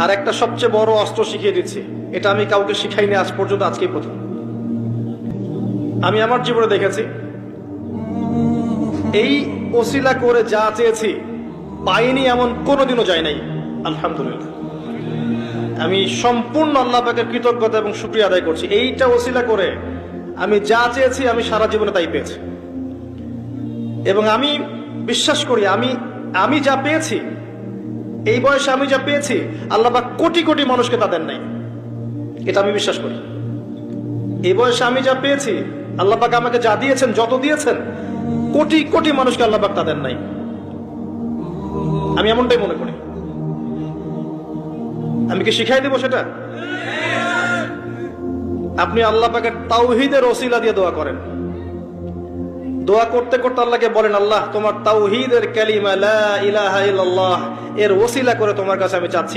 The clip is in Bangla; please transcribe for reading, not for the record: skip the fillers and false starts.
আর একটা সবচেয়ে বড় অস্ত্র শিখিয়ে দিচ্ছি, এটা আমি কাউকে শিখাইনি আজ পর্যন্ত, আজকেই প্রথম। আমি আমার জীবনে দেখেছি, এই ওসিলা করে যা চেয়েছি পাইনি এমন কোনোদিনও যায় নাই। আলহামদুলিল্লাহ, আমি সম্পূর্ণ আল্লাহ পাকের কৃতজ্ঞতা এবং শুকরিয়া আদায় করছি। এইটা ওসিলা করে আমি যা চেয়েছি আমি সারা জীবনে তাই পেয়েছি। এবং আমি বিশ্বাস করি আমি যা পেয়েছি, এই বয়সে আমি যা পেয়েছি, আল্লাহ পাক কোটি কোটি মানুষকে তা দেন নাই। এটা আমি বিশ্বাস করি। এই বয়সে আমি যা পেয়েছি, আল্লাহ পাক আমাকে যা দিয়েছেন, যত দিয়েছেন, কোটি কোটি মানুষকে আল্লাহ পাক তা দেন নাই। আমি এমনটাই মনে করি। আমি কি শিখাই দেব সেটা? আপনি আল্লাহ পাকের তাওহীদের ওসিলা দিয়ে দোয়া করেন। দোয়া করতে করতে আল্লাহকে বলেন, আল্লাহ তোমার তাওহীদের কালিমা লা ইলাহা ইল্লাল্লাহ এর ওসিলা করে তোমার কাছে আমি চাচ্ছি